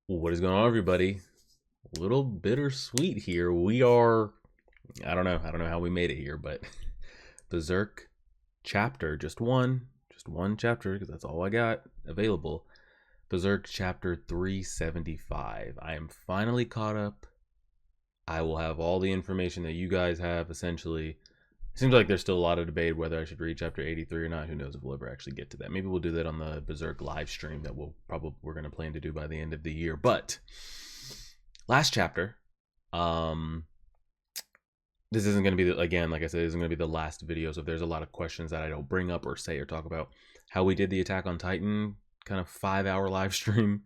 What is going on, everybody? A little bittersweet here. We are, I don't know how we made it here, but Berserk chapter, just one chapter, because that's all I got available. Berserk chapter 375. I am finally caught up. I will have all the information that you guys have, essentially. It seems like there's still a lot of debate whether I should read chapter 83 or not. Who knows if we'll ever actually get to that. Maybe we'll do that on the Berserk live stream that we're going to plan to do by the end of the year. But last chapter, um this isn't going to be again, like I said, isn't going to be the last video, so if there's a lot of questions that I don't bring up or say or talk about how we did the Attack on Titan kind of 5-hour live stream,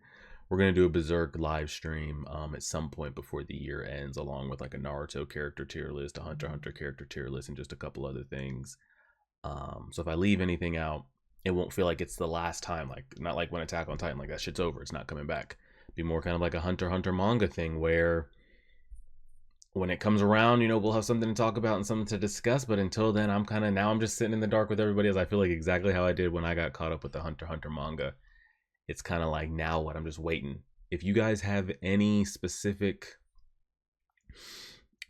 we're going to do a Berserk live stream at some point before the year ends, along with like a Naruto character tier list, a Hunter x Hunter character tier list, and just a couple other things. So if I leave anything out, it won't feel like it's the last time. Like, not like when Attack on Titan, like that shit's over, it's not coming back. Be more kind of like a Hunter x Hunter manga thing, where when it comes around, we'll have something to talk about and something to discuss. But until then, I'm just sitting in the dark with everybody else. I feel like exactly how I did when I got caught up with the Hunter x Hunter manga. It's kind of like, now what? I'm just waiting. If you guys have any specific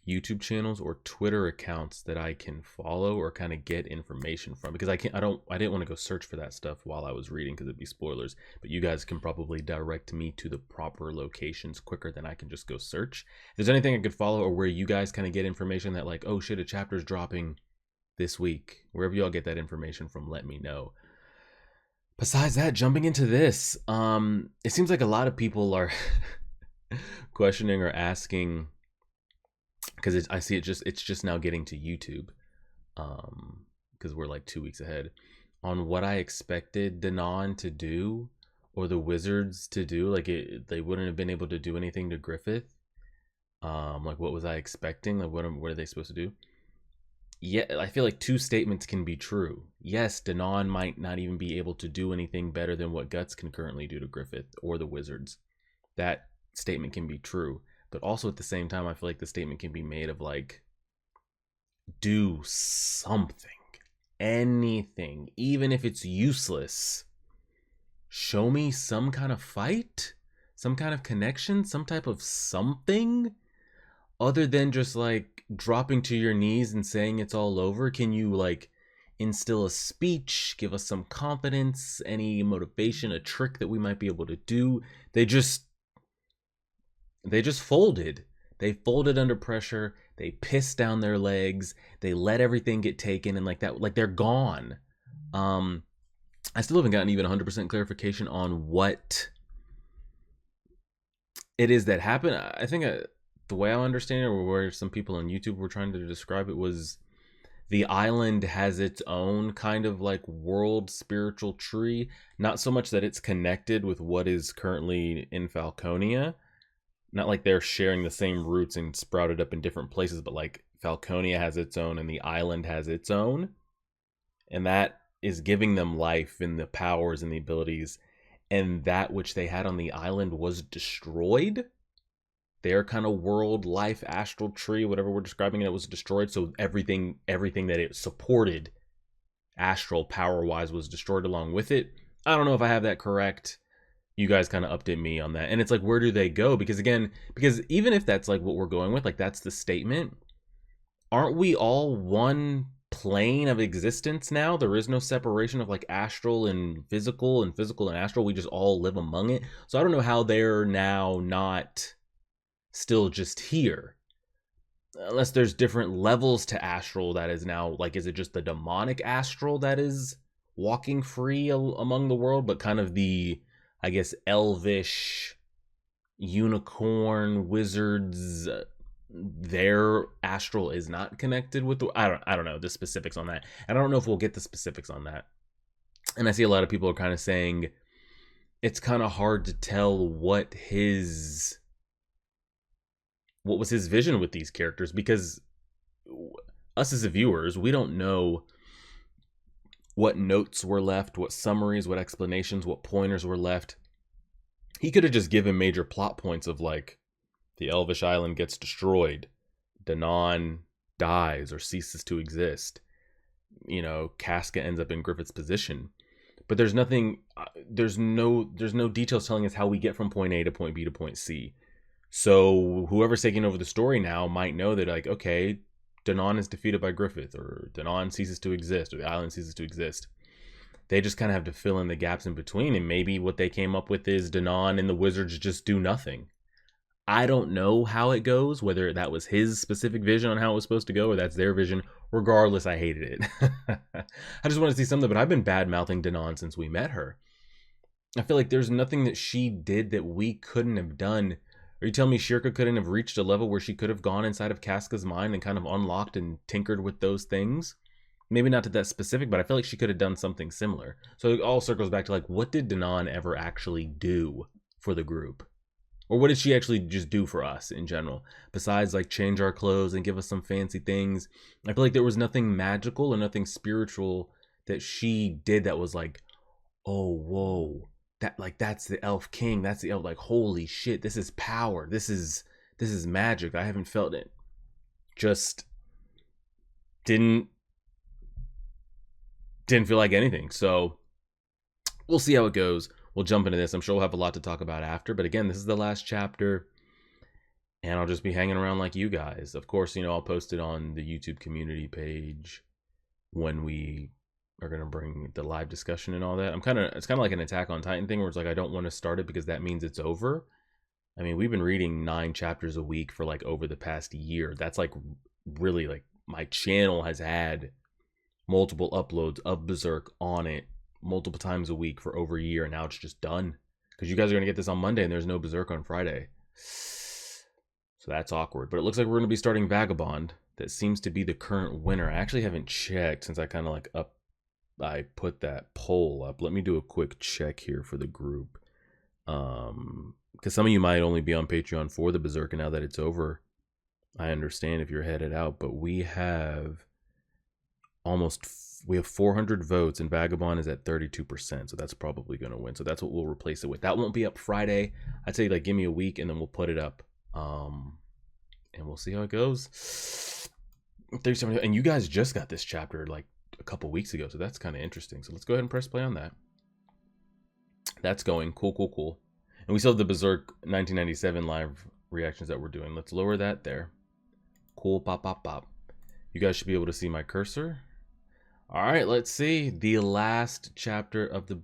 YouTube channels or Twitter accounts that I can follow or kind of get information from, because I didn't want to go search for that stuff while I was reading because it'd be spoilers, but you guys can probably direct me to the proper locations quicker than I can just go search. If there's anything I could follow, or where you guys kind of get information that, like, oh shit, a chapter's dropping this week, wherever y'all get that information from, let me know. Besides that, jumping into this, it seems like a lot of people are questioning or asking, because I see it's just now getting to YouTube, because we're like 2 weeks ahead, on what I expected Danon to do, or the Wizards to do. Like, they wouldn't have been able to do anything to Griffith. Like, what was I expecting? Like, what are they supposed to do? Yeah, I feel like two statements can be true. Yes, Danon might not even be able to do anything better than what Guts can currently do to Griffith or the Wizards. That statement can be true. But also at the same time, I feel like the statement can be made of, like, do something. Anything. Even if it's useless. Show me some kind of fight? Some kind of connection? Some type of something? Other than just, like, dropping to your knees and saying it's all over. Can you, like, instill a speech? Give us some confidence? Any motivation? A trick that we might be able to do? They just folded. They folded under pressure. They pissed down their legs. They let everything get taken, and like that, like, they're gone. I still haven't gotten even 100% clarification on what it is that happened. I think the way I understand it, or where some people on YouTube were trying to describe it, was the island has its own kind of like world spiritual tree. Not so much that it's connected with what is currently in Falconia. Not like they're sharing the same roots and sprouted up in different places, but like Falconia has its own and the island has its own. And that is giving them life and the powers and the abilities. And that which they had on the island was destroyed. Their kind of world, life, astral tree, whatever we're describing it, was destroyed. So everything that it supported, astral power-wise, was destroyed along with it. I don't know if I have that correct. You guys kind of update me on that. And it's like, where do they go? Because even if that's like what we're going with, like that's the statement, aren't we all one plane of existence now? There is no separation of like astral and physical and astral. We just all live among it. So I don't know how they're now not still just here, unless there's different levels to astral. That is now, like, is it just the demonic astral that is walking free among the world, but kind of the, I guess, elvish unicorn wizards, their astral is not connected with the, I don't know the specifics on that, and I don't know if we'll get the specifics on that. And I see a lot of people are kind of saying it's kind of hard to tell what was his vision with these characters, because us as the viewers, we don't know what notes were left, what summaries, what explanations, what pointers were left. He could have just given major plot points of, like, the Elvish Island gets destroyed, Danon dies or ceases to exist, Casca ends up in Griffith's position. but there's nothing. There's no details telling us how we get from point A to point B to point C. So whoever's taking over the story now might know that, like, okay, Danon is defeated by Griffith, or Danon ceases to exist, or the island ceases to exist. They just kind of have to fill in the gaps in between, and maybe what they came up with is Danon and the wizards just do nothing. I don't know how it goes, whether that was his specific vision on how it was supposed to go, or that's their vision. Regardless, I hated it. I just want to see something, but I've been bad-mouthing Danon since we met her. I feel like there's nothing that she did that we couldn't have done. Are you telling me Shirka couldn't have reached a level where she could have gone inside of Casca's mind and kind of unlocked and tinkered with those things? Maybe not to that specific, but I feel like she could have done something similar. So it all circles back to, like, what did Danon ever actually do for the group? Or what did she actually just do for us in general? Besides, like, change our clothes and give us some fancy things. I feel like there was nothing magical or nothing spiritual that she did that was like, oh, whoa. That, like, that's the elf king. That's the elf, like, holy shit, this is power. This is magic. I haven't felt it. Just didn't feel like anything. So we'll see how it goes. We'll jump into this. I'm sure we'll have a lot to talk about after. But again, this is the last chapter. And I'll just be hanging around like you guys. Of course, you know, I'll post it on the YouTube community page when we are going to bring the live discussion and all that. It's kind of like an Attack on Titan thing where it's like, I don't want to start it because that means it's over. I mean, we've been reading 9 chapters a week for like over the past year. That's like really, like, my channel has had multiple uploads of Berserk on it multiple times a week for over a year, and now it's just done because you guys are going to get this on Monday and there's no Berserk on Friday, so that's awkward. But it looks like we're going to be starting Vagabond. That seems to be the current winner. I actually haven't checked since I kind of like I put that poll up. Let me do a quick check here for the group, because some of you might only be on Patreon for the Berserk, and now that it's over, I understand if you're headed out. But we have 400 votes, and Vagabond is at 32%, so that's probably going to win. So that's what we'll replace it with. That won't be up Friday. I'd say, like, give me a week, and then we'll put it up, and we'll see how it goes. 37, and you guys just got this chapter like a couple weeks ago, so that's kind of interesting. So let's go ahead and press play on that. That's going cool. And we still have the Berserk 1997 live reactions that we're doing. Let's lower that there. Cool, pop. You guys should be able to see my cursor. All right, let's see. The last chapter of the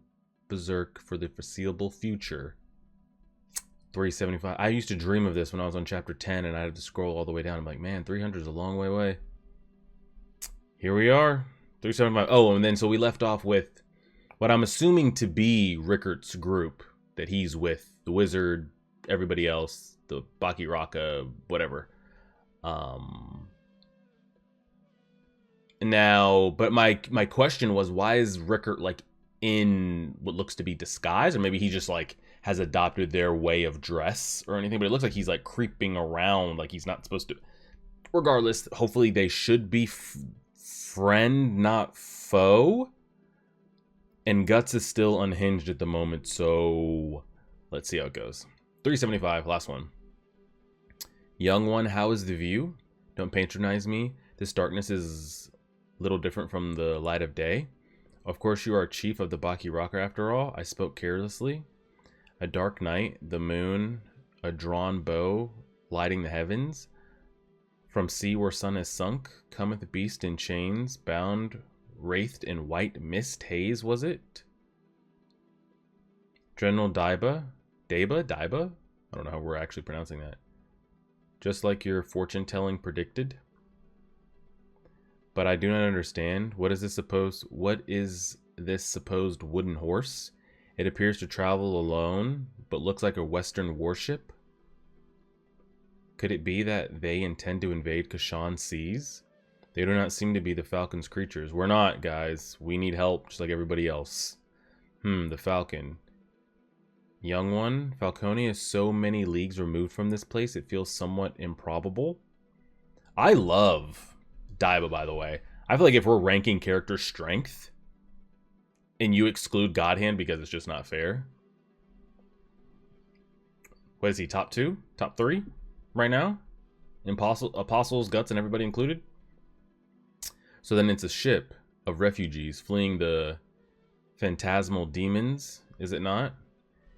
Berserk for the foreseeable future. 375. I used to dream of this when I was on chapter 10, and I had to scroll all the way down. I'm like, man, 300 is a long way away. Here we are. 375. Oh, and then so we left off with what I'm assuming to be Rickert's group that he's with. The wizard, everybody else, the Baki Raka, whatever. Now, but my question was, why is Rickert like in what looks to be disguise? Or maybe he just like has adopted their way of dress or anything, but it looks like he's like creeping around like he's not supposed to. Regardless, hopefully they should be friend, not foe. And Guts is still unhinged at the moment, so let's see how it goes. 375, last one. Young one, how is the view? Don't patronize me. This darkness is little different from the light of day. Of course you are chief of the Baki Rocker after all. I spoke carelessly. A dark night, the moon, a drawn bow, lighting the heavens. From sea where sun is sunk, cometh beast in chains, bound, wraithed in white mist haze, was it? General Daiba? Daiba? I don't know how we're actually pronouncing that. Just like your fortune-telling predicted. But I do not understand. What is this supposed wooden horse? It appears to travel alone, but looks like a Western warship. Could it be that they intend to invade Kashan seas? They do not seem to be the Falcon's creatures. We're not, guys. We need help, just like everybody else. The Falcon. Young one. Falconia is so many leagues removed from this place, it feels somewhat improbable. I love Daiba, by the way. I feel like if we're ranking character strength and you exclude Godhand because it's just not fair. What is he, top 2? Top 3 right now? Apostles, Guts, and everybody included? So then it's a ship of refugees fleeing the Phantasmal demons, is it not?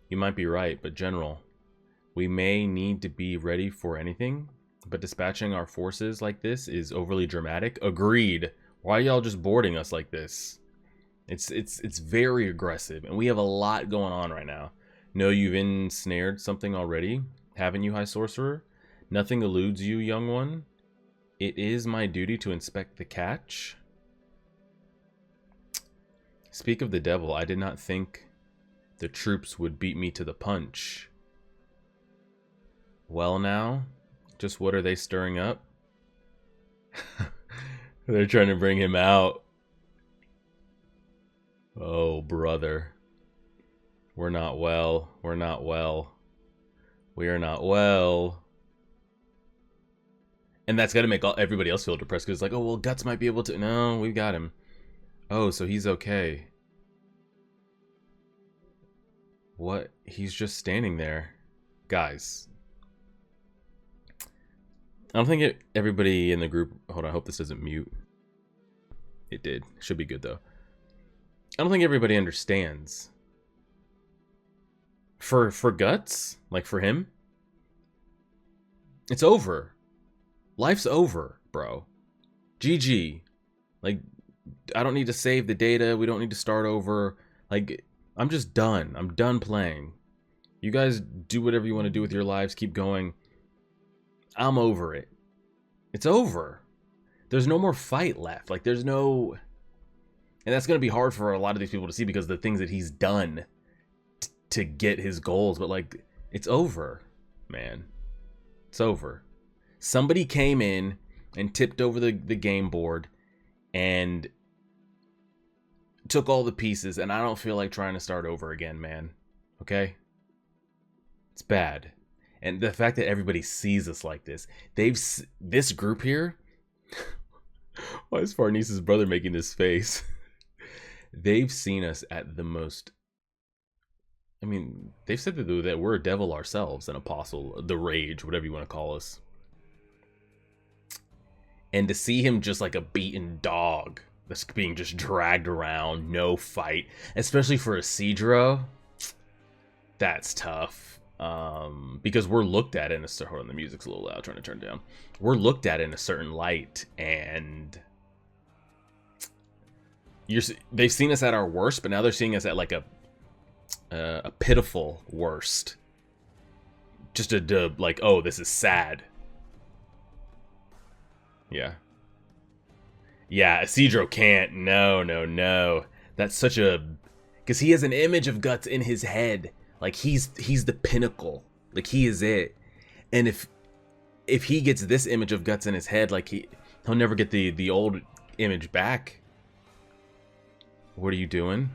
You might be right, but General, we may need to be ready for anything, but dispatching our forces like this is overly dramatic. Agreed. Why are y'all just boarding us like this? It's very aggressive, and we have a lot going on right now. Know you've ensnared something already, haven't you, High Sorcerer? Nothing eludes you, young one. It is my duty to inspect the catch. Speak of the devil, I did not think the troops would beat me to the punch. Well now, just what are they stirring up? They're trying to bring him out. Oh, brother. We're not well. We're not well. We are not well. And that's got to make everybody else feel depressed, because it's like, oh, well, Guts might be able to... No, we've got him. Oh, so he's okay. What? He's just standing there. Guys. I don't think everybody in the group... Hold on, I hope this doesn't mute. It did. Should be good, though. I don't think everybody understands. For Guts, like for him, it's over. Life's over, bro. GG. Like, I don't need to save the data. We don't need to start over. Like, I'm just done. I'm done playing. You guys do whatever you want to do with your lives. Keep going. I'm over it. It's over. There's no more fight left. Like, there's no... And that's going to be hard for a lot of these people to see, because of the things that he's done to get his goals. But, like, it's over, man. It's over. Somebody came in and tipped over the game board and took all the pieces, and I don't feel like trying to start over again, man. Okay? It's bad. And the fact that everybody sees us like this, this group here... Why is Farnese's brother making this face? They've seen us at the most... I mean, they've said that we're a devil ourselves, an apostle, the rage, whatever you want to call us. And to see him just like a beaten dog that's being just dragged around, no fight, especially for a Sidro, that's tough. Because we're looked at in a certain... Hold on, the music's a little loud, trying to turn it down. We're looked at in a certain light, and... They've seen us at our worst, but now they're seeing us at like a pitiful worst. Just like, oh, this is sad. Yeah. Yeah, Isidro can't. No. That's such a... Because he has an image of Guts in his head. Like, he's the pinnacle. Like, he is it. And if he gets this image of Guts in his head, like, he'll never get the old image back. What are you doing?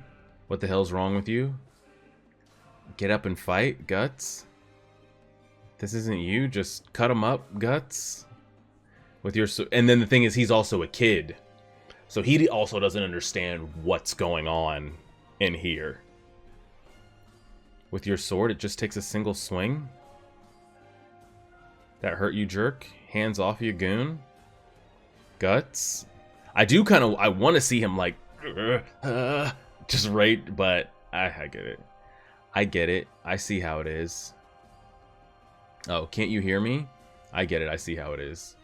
What the hell's wrong with you? Get up and fight, Guts. This isn't you. Just cut him up, Guts. With your... And then the thing is, he's also a kid. So he also doesn't understand what's going on in here. With your sword, it just takes a single swing. That hurt you, jerk. Hands off, you goon. Guts. I want to see him like... just right, but I get it. I get it. I see how it is. Oh, can't you hear me? I get it. I see how it is.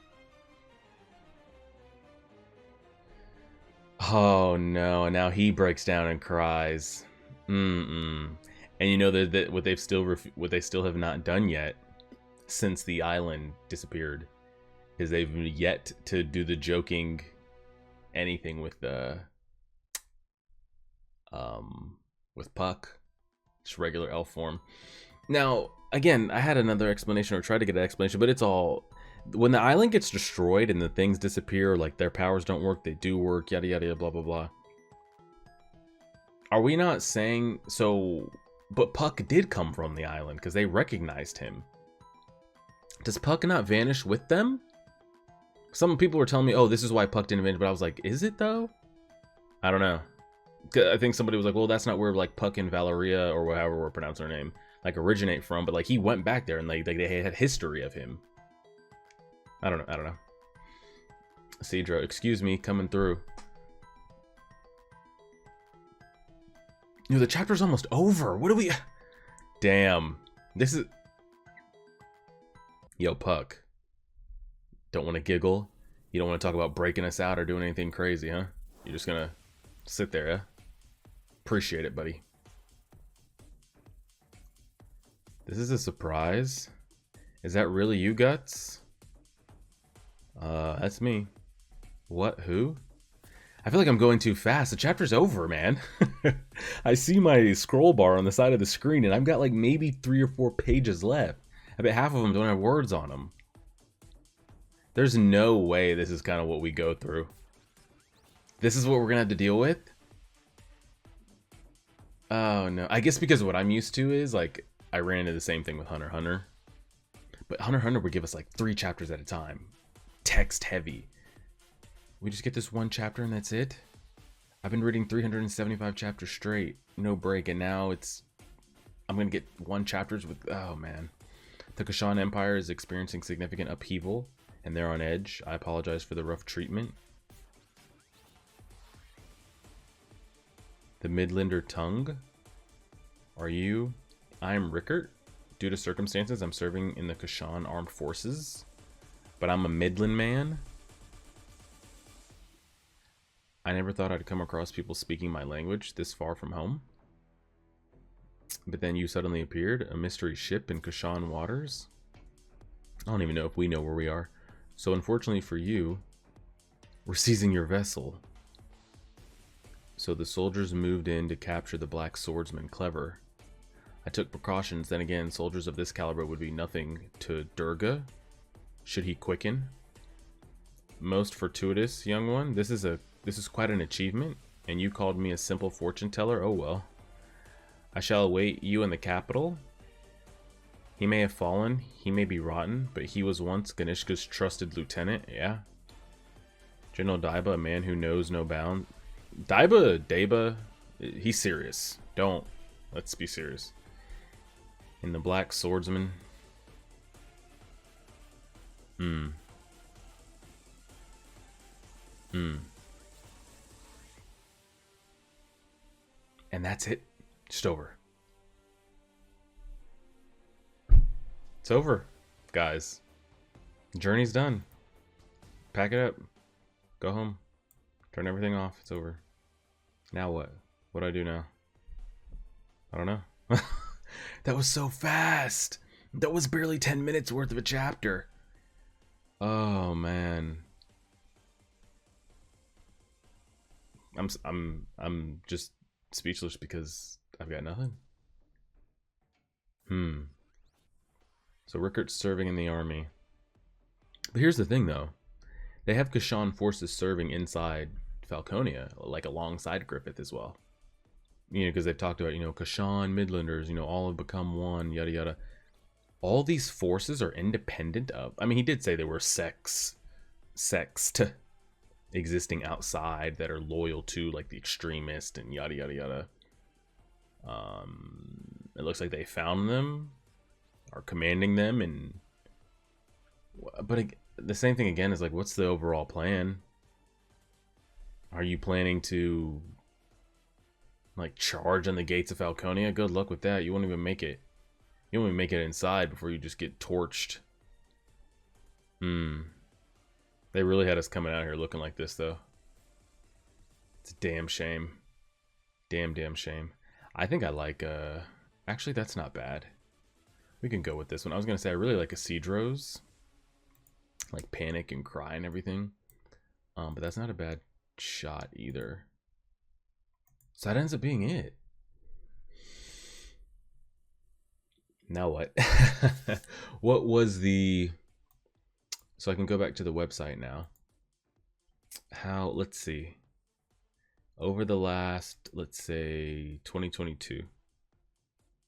Oh no! Now he breaks down and cries. And you know that what they still have not done yet, since the island disappeared, is they've yet to do the joking anything with the with Puck, just regular elf form. Now, again, I had another explanation, or tried to get an explanation, but it's all... When the island gets destroyed and the things disappear, like their powers don't work, they do work, yada yada yada, blah blah blah. Are we not saying... So... But Puck did come from the island, because they recognized him. Does Puck not vanish with them? Some people were telling me, oh, this is why Puck didn't vanish, but I was like, is it though? I don't know. I think somebody was like, well, that's not where like Puck and Valeria, or however we're pronouncing her name, like originate from, but like he went back there and like they had history of him. I don't know. Cedro, excuse me, coming through. You know, the chapter's almost over. What do we... Damn. This is... Yo, Puck. Don't want to giggle? You don't want to talk about breaking us out or doing anything crazy, huh? You're just gonna sit there, huh? Appreciate it, buddy. This is a surprise. Is that really you, Guts? That's me. What? Who? I feel like I'm going too fast. The chapter's over, man. I see my scroll bar on the side of the screen, and I've got like maybe 3 or 4 pages left. I bet half of them don't have words on them. There's no way this is kind of what we go through. This is what we're gonna have to deal with? Oh no. I guess because what I'm used to is like I ran into the same thing with Hunter x Hunter. But Hunter x Hunter would give us like 3 chapters at a time. Text heavy. We just get this 1 chapter and that's it? I've been reading 375 chapters straight, no break, and now I'm gonna get 1 chapters with, oh man. The Kashan Empire is experiencing significant upheaval, and they're on edge. I apologize for the rough treatment. The Midlander Tongue? Are you? I'm Rickert. Due to circumstances, I'm serving in the Kashan Armed Forces, but I'm a Midland man. I never thought I'd come across people speaking my language this far from home. But then you suddenly appeared, a mystery ship in Kashan waters. I don't even know if we know where we are. So unfortunately for you, we're seizing your vessel. So the soldiers moved in to capture the Black Swordsman. Clever. I took precautions. Then again, soldiers of this caliber would be nothing to Durga, should he quicken. Most fortuitous, young one. This is quite an achievement, and you called me a simple fortune teller? Oh well. I shall await you in the capital. He may have fallen, he may be rotten, but he was once Ganishka's trusted lieutenant, yeah? General Daiba, a man who knows no bound. Daiba, he's serious. Let's be serious. In the Black Swordsman. And that's it. Just over. It's over, guys. The journey's done. Pack it up. Go home. Turn everything off. It's over. Now what? What do I do now? I don't know. That was so fast. That was barely 10 minutes worth of a chapter. Oh man. I'm just speechless because I've got nothing. So Rickert's serving in the army. But here's the thing though. They have Kashan forces serving inside Falconia, like alongside Griffith as well. You know, because they've talked about, you know, Kashan, Midlanders, you know, all have become one, yada yada. All these forces are independent of, I mean, he did say there were sects existing outside that are loyal to like the extremist and yada yada yada. It looks like they found them, are commanding them, and but the same thing again is like, what's the overall plan? Are you planning to like charge on the gates of Falconia? Good luck with that. You won't even make it. You won't even make it inside before you just get torched. They really had us coming out here looking like this though. It's a damn shame. Damn shame. I think I like actually that's not bad. We can go with this one. I was gonna say I really like Isidro's. Like Panic and Cry and everything. But that's not a bad shot either. So that ends up being it. Now what? What was the... So I can go back to the website now. Let's see. Over the last, let's say, 2022.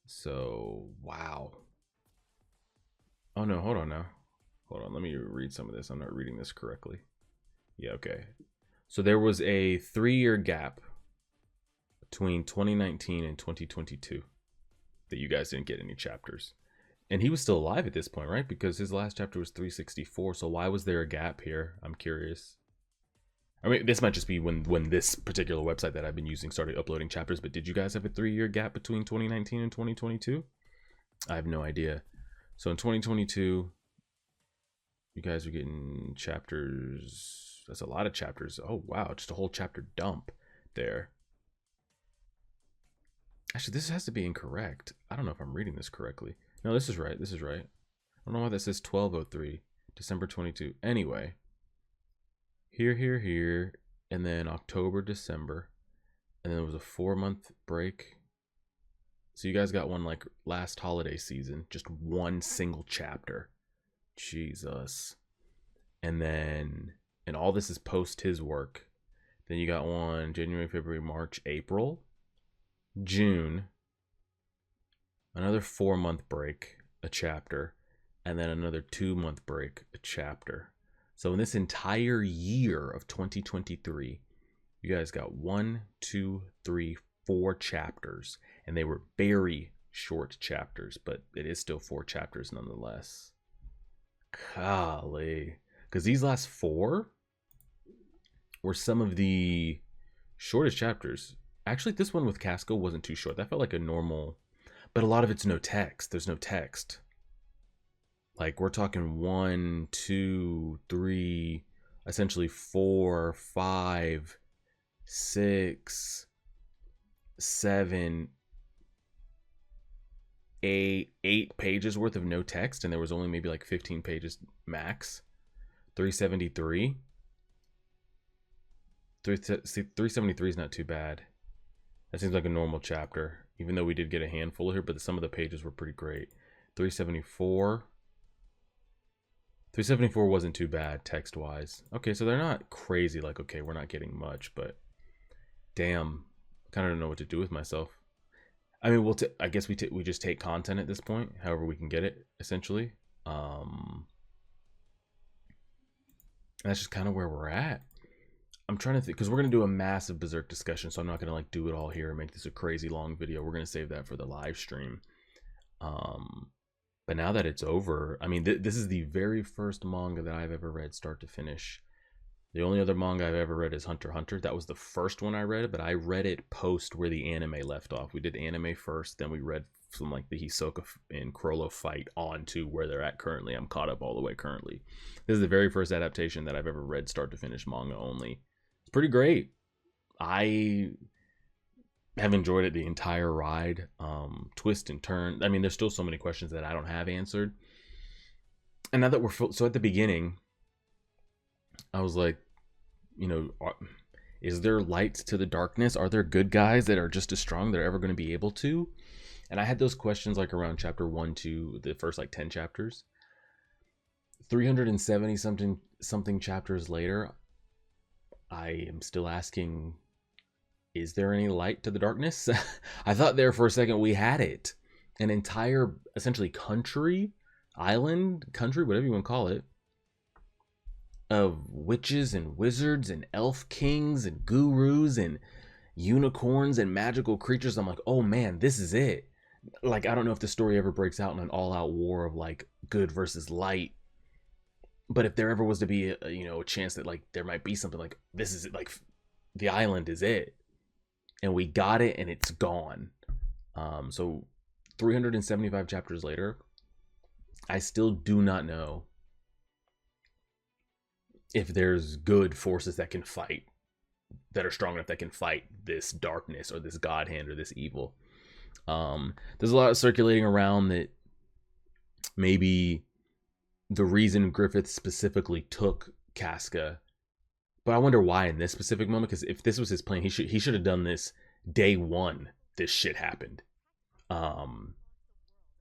So, wow. Oh no, hold on now. Hold on, let me read some of this. I'm not reading this correctly. Yeah, okay. So there was a 3-year gap between 2019 and 2022 that you guys didn't get any chapters. And he was still alive at this point, right? Because his last chapter was 364. So why was there a gap here? I'm curious. I mean, this might just be when this particular website that I've been using started uploading chapters, but did you guys have a 3-year gap between 2019 and 2022? I have no idea. So in 2022, you guys are getting chapters. That's a lot of chapters. Oh, wow. Just a whole chapter dump there. Actually, this has to be incorrect. I don't know if I'm reading this correctly. No, this is right. This is right. I don't know why that says 1203, December 22. Anyway, here, and then October, December, and then there was a 4-month break. So you guys got one like last holiday season, just one single chapter. Jesus. And then, and all this is post his work. Then you got one January, February, March, April, June, another 4-month break, a chapter, and then another 2-month break, a chapter. So in this entire year of 2023, you guys got 1, 2, 3, 4 chapters, and they were very short chapters, but it is still 4 chapters nonetheless. Golly. Because these last 4 were some of the shortest chapters. Actually, this one with Casco wasn't too short. That felt like a normal, but a lot of it's no text. There's no text. Like, we're talking 1, 2, 3, essentially 4, 5, 6, 7, 8 pages worth of no text, and there was only maybe like 15 pages max. 373. 373 is not too bad. That seems like a normal chapter, even though we did get a handful here, but some of the pages were pretty great. 374. 374 wasn't too bad text-wise. Okay, so they're not crazy, like, okay, we're not getting much, but damn, I kind of don't know what to do with myself. I mean, I guess we just take content at this point, however we can get it, essentially. And that's just kind of where we're at. I'm trying to think, because we're going to do a massive Berserk discussion, so I'm not going to like do it all here and make this a crazy long video. We're going to save that for the live stream. But now that it's over, I mean, this is the very first manga that I've ever read start to finish. The only other manga I've ever read is Hunter x Hunter. That was the first one I read, but I read it post where the anime left off. We did anime first, then we read from like the Hisoka and Chrollo fight on to where they're at currently. I'm caught up all the way currently. This is the very first adaptation that I've ever read start to finish manga only. It's pretty great. I have enjoyed it the entire ride. Twist and turn. I mean, there's still so many questions that I don't have answered. And now that we're so at the beginning, I was like, you know, is there light to the darkness? Are there good guys that are just as strong that are ever going to be able to? And I had those questions like around chapter 1 to the first like 10 chapters. 370 something chapters later, I am still asking, is there any light to the darkness? I thought there for a second we had it. An entire, essentially, country, island, country, whatever you want to call it, of witches and wizards and elf kings and gurus and unicorns and magical creatures. I'm like, oh man, this is it. Like, I don't know if the story ever breaks out in an all-out war of like good versus light, but if there ever was to be a chance that like there might be something like this is it, like the island is it, and we got it and it's gone. So 375 chapters later, I still do not know if there's good forces that can fight, that are strong enough that can fight this darkness or this god hand or this evil. There's a lot circulating around that maybe the reason Griffith specifically took Casca, but I wonder why in this specific moment, because if this was his plan, he should have done this day one. This shit happened.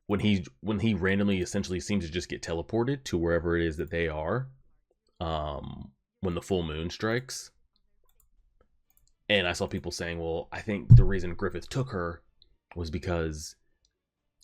When he randomly essentially seems to just get teleported to wherever it is that they are, when the full moon strikes. And I saw people saying, well, I think the reason Griffith took her was because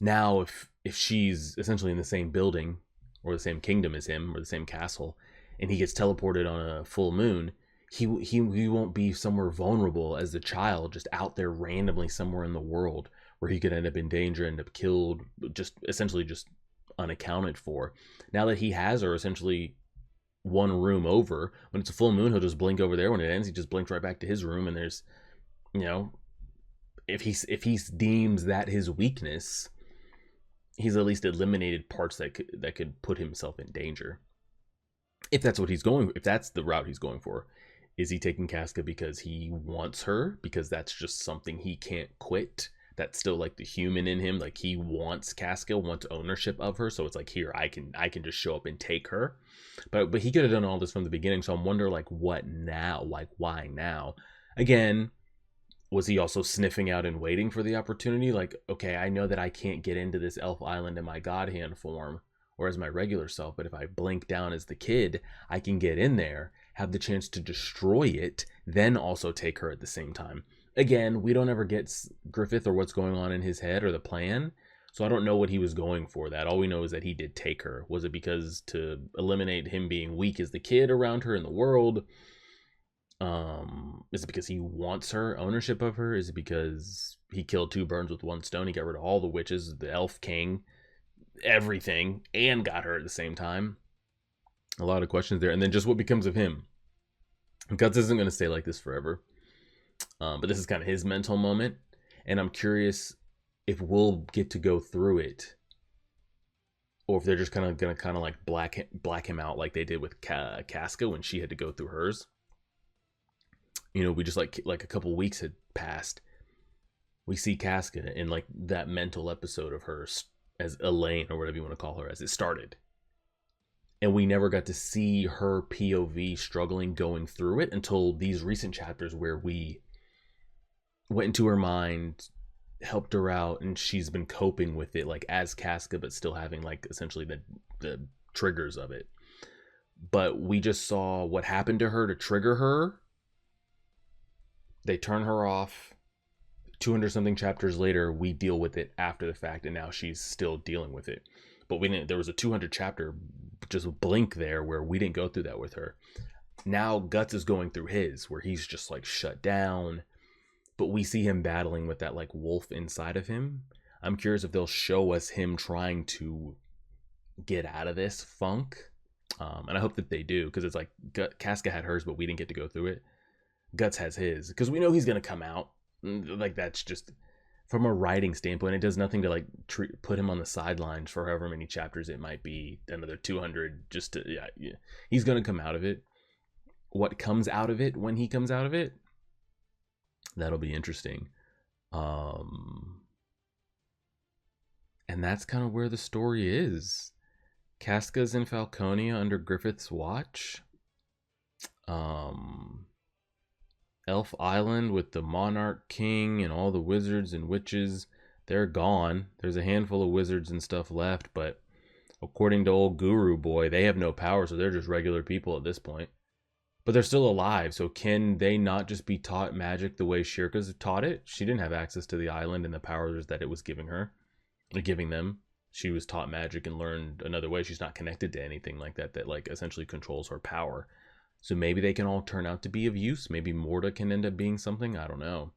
now if she's essentially in the same building or the same kingdom as him or the same castle, and he gets teleported on a full moon, he won't be somewhere vulnerable as the child, just out there randomly somewhere in the world where he could end up in danger, end up killed, just essentially just unaccounted for. Now that he has her essentially one room over. When it's a full moon, he'll just blink over there. When it ends, he just blinks right back to his room. And there's, you know, if he deems that his weakness, he's at least eliminated parts that could put himself in danger. If that's what he's going, if that's the route he's going for, is he taking Casca because he wants her, because that's just something he can't quit? That's still like the human in him, like he wants Casca, wants ownership of her. So it's like, here, I can just show up and take her. But he could have done all this from the beginning. So I'm wondering, like, what now? Like, why now? Again, was he also sniffing out and waiting for the opportunity? Like, okay, I know that I can't get into this elf island in my god hand form or as my regular self, but if I blink down as the kid, I can get in there, have the chance to destroy it, then also take her at the same time. Again, we don't ever get Griffith or what's going on in his head or the plan, so I don't know what he was going for that. All we know is that he did take her. Was it because to eliminate him being weak as the kid around her in the world? Is it because he wants her, ownership of her? Is it because he killed two birds with one stone? He got rid of all the witches, the elf king, everything, and got her at the same time. A lot of questions there. And then just what becomes of him. Guts isn't going to stay like this forever. But this is kind of his mental moment. And I'm curious if we'll get to go through it, or if they're just kind of going to like black him out like they did with Casca when she had to go through hers. You know, we just like a couple weeks had passed. We see Casca in like that mental episode of hers as Elaine, or whatever you want to call her, as it started. And we never got to see her POV struggling going through it until these recent chapters where we went into her mind, helped her out, and she's been coping with it like as Casca, but still having like essentially the triggers of it. But we just saw what happened to her to trigger her. They turn her off. 200 something chapters later, we deal with it after the fact, and now she's still dealing with it. But we didn't. There was a 200 chapter just blink there where we didn't go through that with her. Now Guts is going through his, where he's just like shut down, but we see him battling with that like wolf inside of him. I'm curious if they'll show us him trying to get out of this funk, and I hope that they do, because it's like Casca had hers, but we didn't get to go through it. Guts has his, because we know he's gonna come out. Like, that's just, from a writing standpoint, it does nothing to like put him on the sidelines for however many chapters it might be, another 200, just to yeah. He's gonna come out of it. What comes out of it when he comes out of it, that'll be interesting. And that's kind of where the story is. Casca's in Falconia under Griffith's watch. Elf Island with the Monarch King and all the wizards and witches, they're gone. There's a handful of wizards and stuff left, but according to old Guru Boy, they have no power, so they're just regular people at this point. But they're still alive, so can they not just be taught magic the way Shirka's taught it? She didn't have access to the island and the powers that it was giving her, or giving them. She was taught magic and learned another way. She's not connected to anything like that like essentially controls her power. So maybe they can all turn out to be of use. Maybe Morta can end up being something. I don't know.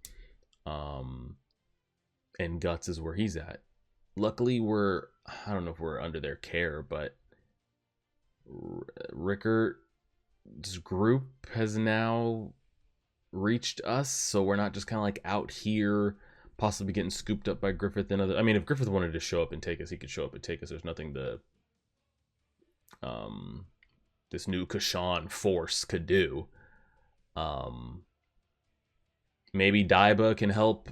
And Guts is where he's at. Luckily, I don't know if we're under their care, but Rickert's group has now reached us. So we're not just kind of like out here, possibly getting scooped up by Griffith and other. I mean, if Griffith wanted to show up and take us, he could show up and take us. There's nothing to this new Kashan force could do. Maybe Daiba can help.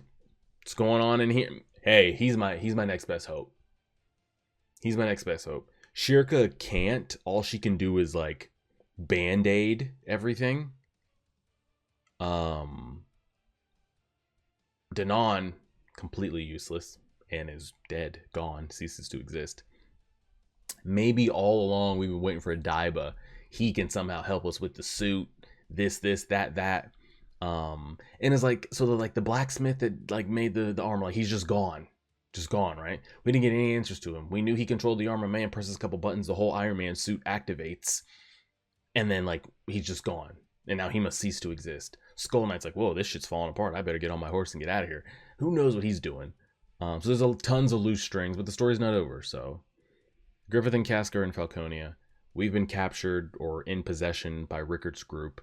What's going on in here? Hey, he's my next best hope. He's my next best hope. Shirka can't. All she can do is like band-aid everything. Danon, completely useless and is dead, gone, ceases to exist. Maybe all along we've been waiting for a Daiba. He can somehow help us with the suit, this, that. And it's like, so the blacksmith that like made the armor, like he's just gone, right? We didn't get any answers to him. We knew he controlled the armor. Man presses a couple buttons, the whole Iron Man suit activates, and then like he's just gone, and now he must cease to exist. Skull Knight's like, whoa, this shit's falling apart. I better get on my horse and get out of here. Who knows what he's doing? So there's tons of loose strings, but the story's not over. So Griffith and Casca are in Falconia. we've been captured or in possession by Rickert's group.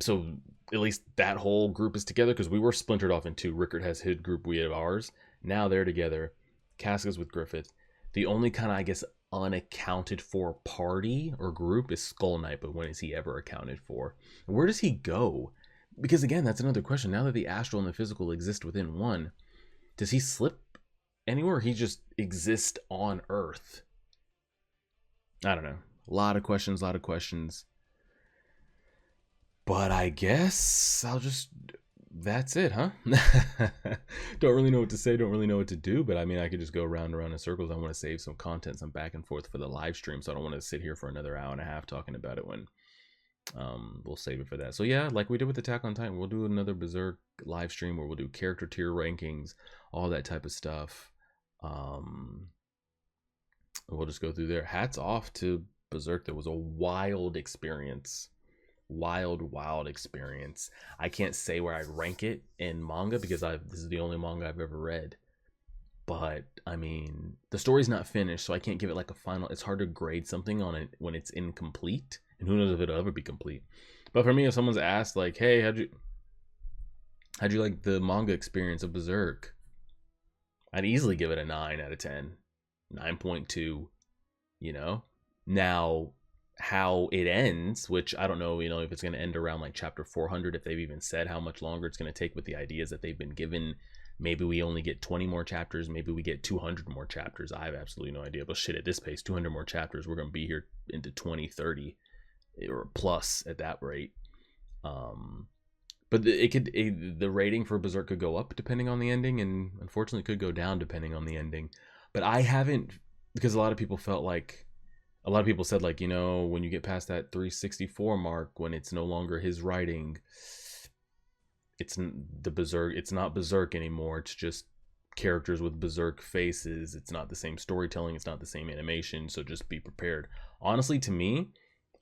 So at least that whole group is together, because we were splintered off in two. Rickert has his group, we have ours. Now they're together. Casca's with Griffith. The only kind of, I guess, unaccounted for party or group is Skull Knight, but when is he ever accounted for? Where does he go? Because again, that's another question. Now that the astral and the physical exist within one, does he slip anywhere, or he just exists on Earth? I don't know. A lot of questions, But I guess that's it, huh? Don't really know what to say, don't really know what to do, but I mean, I could just go round and round in circles. I want to save some content, some back and forth for the live stream, so I don't want to sit here for another hour and a half talking about it when we'll save it for that. So yeah, like we did with Attack on Titan, we'll do another Berserk live stream where we'll do character tier rankings, all that type of stuff. We'll just go through there. Hats off to Berserk. That was a wild experience. Wild experience. I can't say where I'd rank it in manga because this is the only manga I've ever read. But I mean, the story's not finished, so I can't give it like a final. It's hard to grade something on it when it's incomplete, and who knows if it'll ever be complete. But for me, if someone's asked like, "Hey, how'd you like the manga experience of Berserk?" I'd easily give it a 9 out of 10, 9.2. You know, now how it ends, which I don't know, if it's going to end around like chapter 400, if they've even said how much longer it's going to take with the ideas that they've been given. Maybe we only get 20 more chapters, maybe we get 200 more chapters. I have absolutely no idea, but shit, at this pace, 200 more chapters, we're going to be here into 2030 or plus at that rate. But the rating for Berserk could go up depending on the ending, and unfortunately could go down depending on the ending. But I haven't, because a lot of people said like, when you get past that 364 mark, when it's no longer his writing, it's not Berserk anymore. It's just characters with Berserk faces. It's not the same storytelling. It's not the same animation. So just be prepared. Honestly, to me,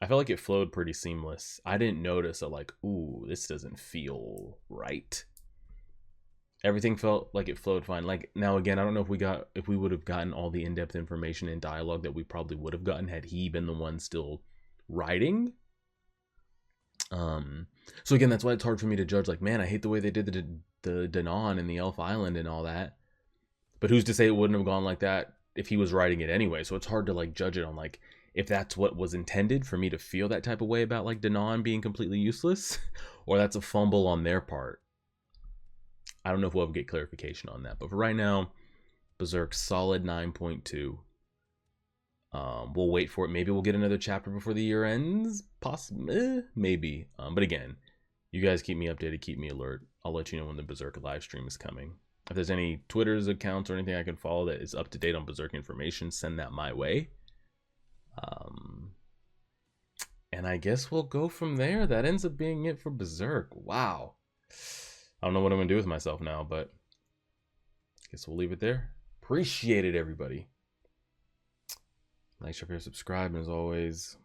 I felt like it flowed pretty seamless. I didn't notice ooh, this doesn't feel right. Everything felt like it flowed fine. Like, now again, I don't know if we would have gotten all the in-depth information and dialogue that we probably would have gotten had he been the one still writing. So again, that's why it's hard for me to judge. Like, man, I hate the way they did the Danon and the Elf Island and all that. But who's to say it wouldn't have gone like that if he was writing it anyway? So it's hard to like judge it on like if that's what was intended for me to feel that type of way about like Danon being completely useless, or that's a fumble on their part. I don't know if we'll ever get clarification on that, but for right now, Berserk solid 9.2. We'll wait for it. Maybe we'll get another chapter before the year ends. Possibly, maybe. But again, you guys keep me updated, keep me alert. I'll let you know when the Berserk live stream is coming. If there's any Twitter's accounts or anything I can follow that is up to date on Berserk information, send that my way. And I guess we'll go from there. That ends up being it for Berserk. Wow. I don't know what I'm going to do with myself now, but I guess we'll leave it there. Appreciate it, everybody. Like, share, subscribe, and as always,